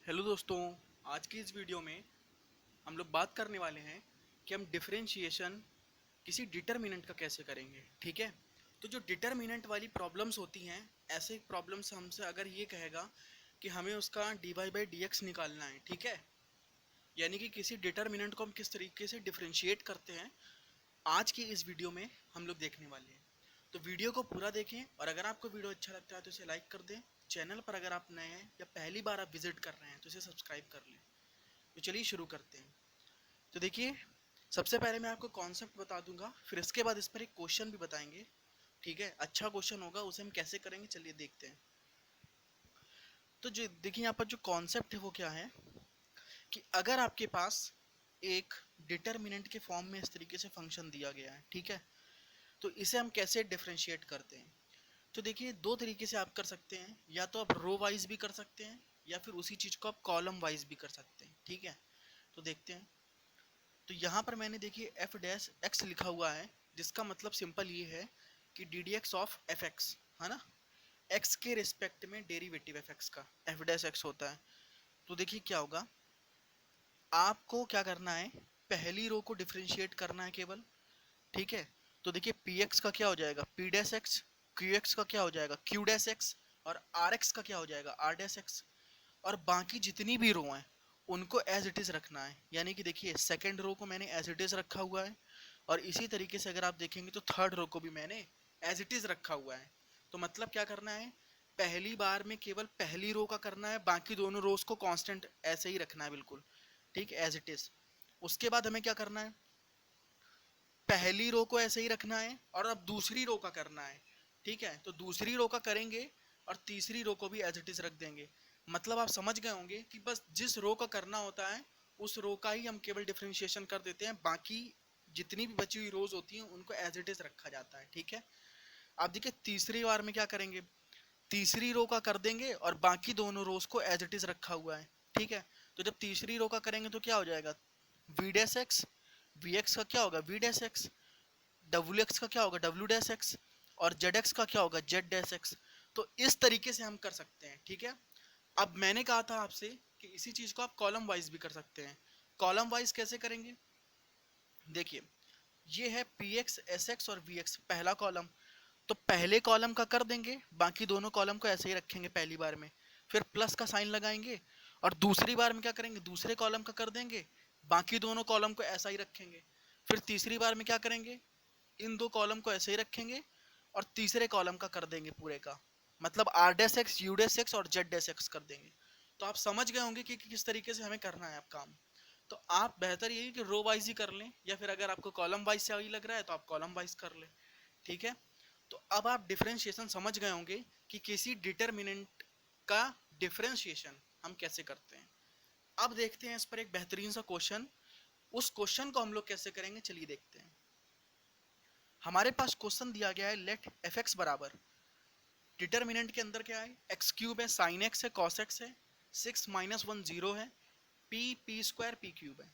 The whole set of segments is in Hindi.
हेलो दोस्तों। आज की इस वीडियो में हम लोग बात करने वाले हैं कि हम डिफरेंशिएशन किसी डिटर्मिनेंट का कैसे करेंगे। ठीक है, तो जो डिटर्मिनेंट वाली प्रॉब्लम्स होती हैं, ऐसे प्रॉब्लम्स हमसे अगर ये कहेगा कि हमें उसका D Y by D X निकालना है, ठीक है, यानी कि किसी डिटर्मिनेंट को हम किस तरीके से डिफरेंशिएट करते हैं, आज की इस वीडियो में हम लोग देखने वाले हैं। तो वीडियो को पूरा देखें और अगर आपको वीडियो अच्छा लगता है तो इसे लाइक कर दें। चैनल पर अगर आप नए हैं या पहली बार आप विजिट कर रहे हैं तो इसे सब्सक्राइब कर लें। तो चलिए शुरू करते हैं। तो देखिए, सबसे पहले मैं आपको कॉन्सेप्ट बता दूंगा, फिर इसके बाद इस पर एक क्वेश्चन भी बताएंगे। ठीक है, अच्छा क्वेश्चन होगा, उसे हम कैसे करेंगे चलिए देखते हैं। तो जो देखिए यहाँ पर जो कॉन्सेप्ट है वो क्या है कि अगर आपके पास एक डिटर्मिनेंट के फॉर्म में इस तरीके से फंक्शन दिया गया है, ठीक है, तो इसे हम कैसे डिफरेंशिएट करते हैं। तो देखिए, दो तरीके से आप कर सकते हैं, या तो आप रो वाइज भी कर सकते हैं या फिर उसी चीज़ को आप कॉलम वाइज भी कर सकते हैं। ठीक है, तो देखते हैं। तो यहाँ पर मैंने देखिए एफ डैश एक्स लिखा हुआ है, जिसका मतलब सिंपल ये है कि D D x of F x, है ना, एक्स के रिस्पेक्ट में डेरिवेटिव एफ एक्स का एफ डैश एक्स होता है। तो देखिए क्या होगा, आपको क्या करना है, पहली रो को डिफरेंशिएट करना है केवल। ठीक है, तो देखिए पी एक्स का क्या हो जाएगा P dash x, Q x का क्या हो जाएगा क्यू डैश एक्स, और आर एक्स का क्या हो जाएगा आर डैश एक्स। और बाकी जितनी भी रो हैं उनको एज इट इज रखना है, यानी कि देखिए सेकंड रो को मैंने एज इट इज रखा हुआ है, और इसी तरीके से अगर आप देखेंगे तो थर्ड रो को भी मैंने एज इट इज रखा हुआ है। तो मतलब क्या करना है, पहली बार में केवल पहली रो का करना है, बाकी दोनों रोज को कांस्टेंट ऐसे ही रखना है बिल्कुल, ठीक, एज इट इज। उसके बाद हमें क्या करना है, पहली रो को ऐसे ही रखना है और अब दूसरी रो का करना है। ठीक है, तो दूसरी रो का करेंगे और तीसरी रो को भी एज इट इज रख देंगे। मतलब आप समझ गए होंगे कि बस जिस रो का करना होता है उस रो का ही हम केवल डिफरेंशिएशन कर देते हैं, बाकी जितनी भी बची हुई रोज होती हैं उनको एज इट इज रखा जाता है। ठीक है, आप देखिए तीसरी बार में क्या करेंगे, तीसरी रो का कर देंगे और बाकी दोनों रोज को एज इट इज रखा हुआ है। ठीक है, तो जब तीसरी रो का करेंगे तो क्या हो जाएगा, V dash X, V X का क्या होगा V dash X, W X का क्या होगा डब्ल्यू डैश एक्स, और जेड एक्स का क्या होगा जेड डैश एक्स। तो इस तरीके से हम कर सकते हैं। ठीक है, अब मैंने कहा था आपसे कि इसी चीज को आप कॉलम वाइज भी कर सकते हैं। कॉलम वाइज कैसे करेंगे, देखिए ये है पी एक्स एस एक्स और वी एक्स पहला कॉलम, तो पहले कॉलम का कर देंगे, बाकी दोनों कॉलम को ऐसे ही रखेंगे पहली बार में, फिर प्लस का साइन लगाएंगे, और दूसरी बार में क्या करेंगे, दूसरे कॉलम का कर देंगे, बाकी दोनों कॉलम को ऐसा ही रखेंगे, फिर तीसरी बार में क्या करेंगे, इन दो कॉलम को ऐसे ही रखेंगे और तीसरे कॉलम का कर देंगे पूरे का, मतलब R dash X U dash X और जेड डैश एक्स कर देंगे। तो आप समझ गए होंगे कि किस तरीके से हमें करना है आप काम। तो आप बेहतर यही कि रो वाइज ही कर लें, या फिर अगर आपको कॉलम वाइज सही लग रहा है तो आप कॉलम वाइज कर लें। ठीक है, तो अब आप डिफरेंशिएशन समझ गए होंगे कि किसी डिटरमिनेंट का डिफरेंशिएशन हम कैसे करते हैं। अब देखते हैं इस पर एक बेहतरीन सा क्वेश्चन। उस क्वेश्चन को हम लोग कैसे करेंगे चलिए देखते हैं। हमारे पास क्वेश्चन दिया गया है, लेट एफ एक्स बराबर, डिटरमिनेंट के अंदर क्या है, एक्स क्यूब है, साइन एक्स है, कॉस एक्स है, 6 - 1 0 है, P P square P cube है,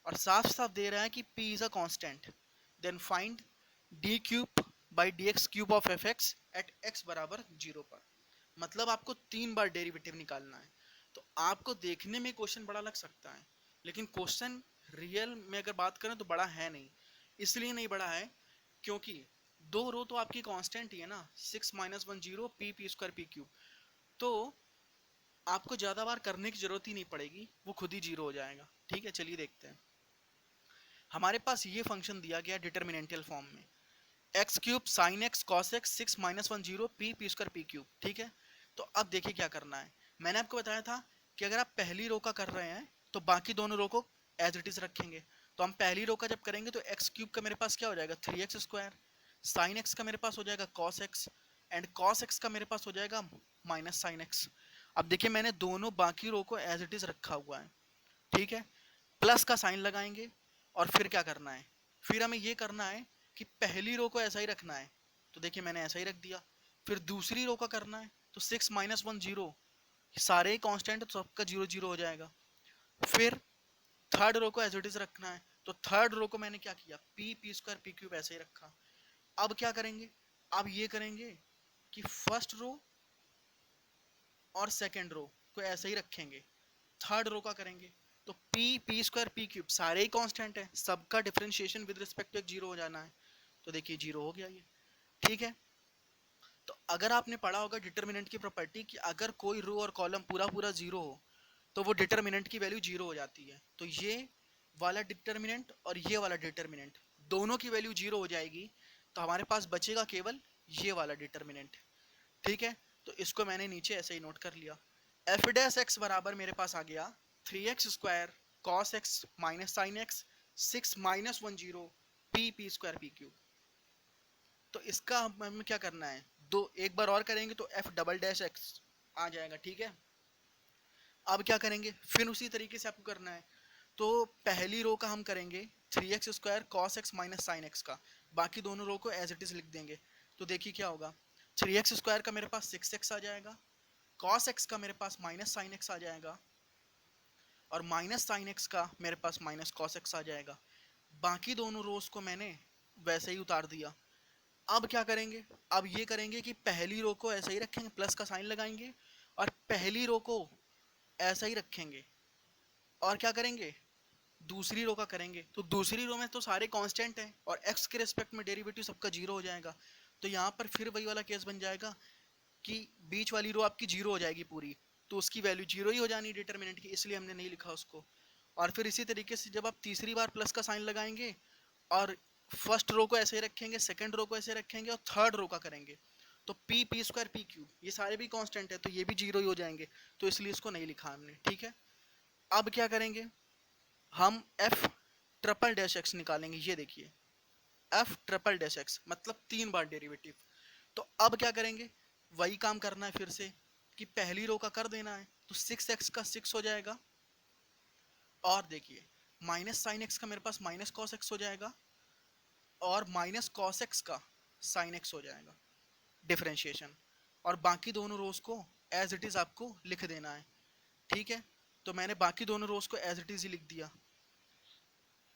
और साफ साफ दे रहा है कि p is a constant, then find D cube by D X cube of F X at X बराबर 0 पर। मतलब आपको 3 बार डेरिवेटिव निकालना है। तो आपको देखने में क्वेश्चन बड़ा लग सकता है, लेकिन क्वेश्चन रियल में अगर बात करें तो बड़ा है नहीं। इसलिए नहीं बड़ा है क्योंकि दो रो तो आपकी कांस्टेंट ही है ना, 6 - 1 0 P P square P cube, तो आपको ज़्यादा बार करने की जरूरत ही नहीं पड़ेगी, वो खुद ही जीरो हो जाएगा। ठीक है, चलिए देखते हैं। हमारे पास ये फंक्शन दिया गया डिटर्मिनेंटियल फॉर्म में, x cube sine x cos x 6 - 1 0 P P square P cube. ठीक है, तो अब देखिए क्या करना है। मैंने आपको बताया था कि अगर आप पहली रो का कर रहे हैं तो बाकी दोनों रो को एज इट इज रखेंगे। तो हम पहली रो का जब करेंगे तो एक्स क्यूब का मेरे पास क्या हो जाएगा 3x², साइन एक्स का मेरे पास हो जाएगा cos x, and cos x का मेरे पास हो जाएगा माइनस साइन एक्स। अब देखिए मैंने दोनों बाकी रो को एज इट इज रखा हुआ है। ठीक है, प्लस का साइन लगाएंगे, और फिर क्या करना है, फिर हमें ये करना है कि पहली रो को ऐसा ही रखना है, तो देखिए मैंने ऐसा ही रख दिया। फिर दूसरी रो का करना है, तो 6 - 1 0, सारे कांस्टेंट तो सबका 0 0 हो जाएगा। फिर थर्ड रो को एज इट इज रखना है, तो थर्ड रो को मैंने क्या किया, P P square P cube ऐसे ही रखा। अब क्या करेंगे, अब ये करेंगे कि फर्स्ट रो और सेकेंड रो को ऐसे ही रखेंगे, थर्ड रो का करेंगे तो पी स्क्वायर पी क्यूब सारे ही कांस्टेंट है, सबका differentiation with respect to zero हो जाना है। तो देखिए जीरो हो गया ये, ठीक है। तो अगर आपने पढ़ा होगा डिटर्मिनेंट की प्रॉपर्टी कि अगर कोई रो और कॉलम पूरा पूरा जीरो हो तो वो डिटर्मिनेंट की वैल्यू जीरो हो जाती है। तो ये वाला डिटर्मिनेंट और ये वाला डिटर्मिनेंट दोनों की वैल्यू जीरो हो जाएगी, तो हमारे पास बचेगा केवल ये वाला डिटर्मिनेंट, ठीक है। तो इसको मैंने नीचे ऐसे ही नोट कर लिया। एफ डैश एक्स बराबर मेरे पास आ गया 3x² cos x minus sine x 6 minus 10 P square P cube. तो इसका हमें क्या करना है, दो एक बार और करेंगे तो एफ डबल डैश एक्स आ जाएगा, ठीक है। अब क्या करेंगे, फिर उसी तरीके से आपको करना है। तो पहली रो का हम करेंगे 3x² cos x minus sine x का, बाकी दोनों रो को एज इट इज लिख देंगे। तो देखिए क्या होगा, 3x² का मेरे पास 6x आ जाएगा, cos x का मेरे पास माइनस साइन एक्स आ जाएगा, और माइनस साइन एक्स का मेरे पास माइनस cos x आ जाएगा। बाकी दोनों रोज को मैंने वैसे ही उतार दिया। अब क्या करेंगे, अब ये करेंगे कि पहली रो को ऐसा ही रखेंगे, प्लस का साइन लगाएंगे, और पहली रो को ऐसा ही रखेंगे, और क्या करेंगे दूसरी रो का करेंगे। तो दूसरी रो में तो सारे कांस्टेंट हैं और x के रिस्पेक्ट में डेरिवेटिव सबका जीरो हो जाएगा। तो यहाँ पर फिर वही वाला केस बन जाएगा कि बीच वाली रो आपकी जीरो हो जाएगी पूरी, तो उसकी वैल्यू जीरो ही हो जानी डिटर्मिनेंट की, इसलिए हमने नहीं लिखा उसको। और फिर इसी तरीके से जब आप तीसरी बार प्लस का साइन लगाएंगे और फर्स्ट रो को ऐसे ही रखेंगे, सेकंड रो को ऐसे रखेंगे, और थर्ड रो का करेंगे तो पी स्क्वायर पी क्यूब, ये सारे भी कांस्टेंट है तो ये भी जीरो ही हो जाएंगे, तो इसलिए इसको नहीं लिखा हमने, ठीक है। अब क्या करेंगे, हम एफ ट्रिपल डैश एक्स निकालेंगे। ये देखिए एफ ट्रिपल डैश एक्स मतलब 3 बार डेरिवेटिव। तो अब क्या करेंगे, वही काम करना है फिर से कि पहली रो का कर देना है, तो 6x का 6 हो जाएगा, और देखिए माइनस साइन एक्स का मेरे पास माइनस कॉस एक्स हो जाएगा, और माइनस कॉस एक्स का साइन एक्स हो जाएगा डिफरेंशिएशन, और बाकी दोनों रोज को एज इट इज आपको लिख देना है, ठीक है। तो मैंने बाकी दोनों रोज को एज इट इज ही लिख दिया।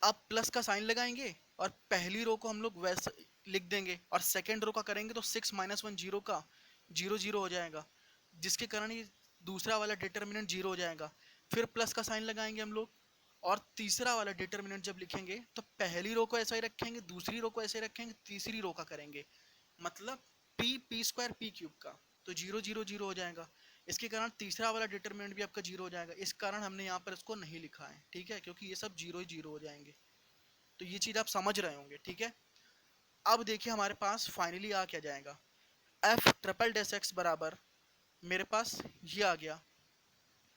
अब प्लस का साइन लगाएंगे और पहली रो को हम लोग वैसे लिख देंगे, और सेकेंड रो का करेंगे तो 6 माइनस 10 का जीरो जीरो हो जाएगा, जिसके कारण ये दूसरा वाला डिटर्मिनेंट जीरो हो जाएगा। फिर प्लस का साइन लगाएंगे हम लोग, और तीसरा वाला डिटर्मिनेंट जब लिखेंगे तो पहली रो को ऐसा ही रखेंगे, दूसरी रो को ऐसे ही रखेंगे, तीसरी रो का करेंगे, मतलब पी स्क्वायर पी क्यूब का, तो जीरो जीरो जीरो हो जाएगा। इसके कारण तीसरा वाला डिटर्मिनेंट भी आपका जीरो हो जाएगा, इस कारण हमने यहाँ पर इसको नहीं लिखा है, ठीक है, क्योंकि ये सब जीरो ही जीरो हो जाएंगे। तो ये चीज़ आप समझ रहे होंगे, ठीक है। अब देखिए हमारे पास फाइनली आ क्या जाएगा, एफ ट्रिपल डैश एक्स बराबर मेरे पास ये आ गया।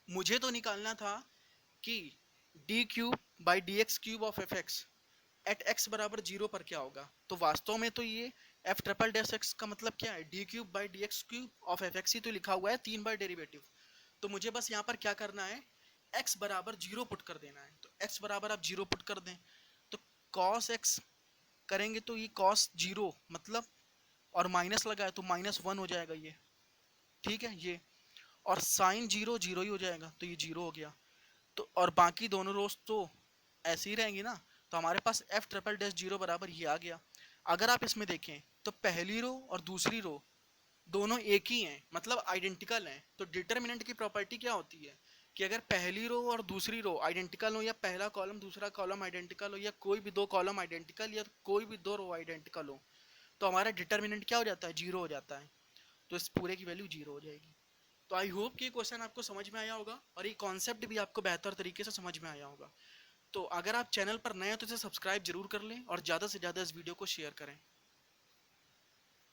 मुझे तो निकालना था कि D cube by D X cube of F X at X बराबर जीरो पर क्या होगा। तो वास्तव में तो ये एफ ट्रिपल डैश एक्स का मतलब क्या है, D cube by D X cube of F X ही तो लिखा हुआ है 3 बार डेरिवेटिव। तो मुझे बस यहाँ पर क्या करना है, x बराबर जीरो पुट कर देना है। तो x बराबर आप जीरो पुट कर दें तो cos x करेंगे तो ये cos जीरो मतलब, और माइनस लगा है तो -1 हो जाएगा ये, ठीक है ये, और साइन जीरो जीरो ही हो जाएगा तो ये जीरो हो गया। तो और बाकी दोनों रोज तो ऐसे ही रहेंगी ना, तो हमारे पास एफ ट्रिपल डैश जीरो बराबर ये आ गया। अगर आप इसमें देखें तो पहली रो और दूसरी रो दोनों एक ही हैं, मतलब आइडेंटिकल हैं। तो डिटर्मिनेंट की प्रॉपर्टी क्या होती है कि अगर पहली रो और दूसरी रो आइडेंटिकल हो, या पहला कॉलम दूसरा कॉलम आइडेंटिकल हो, या कोई भी दो कॉलम आइडेंटिकल, या कोई भी दो रो आइडेंटिकल हो, तो हमारा डिटर्मिनेंट क्या हो जाता है, जीरो हो जाता है। तो इस पूरे की वैल्यू जीरो हो जाएगी। तो आई होप कि ये क्वेश्चन आपको समझ में आया होगा, और ये कॉन्सेप्ट भी आपको बेहतर तरीके से समझ में आया होगा। तो अगर आप चैनल पर नए हैं तो इसे सब्सक्राइब जरूर कर लें और ज़्यादा से ज़्यादा इस वीडियो को शेयर करें।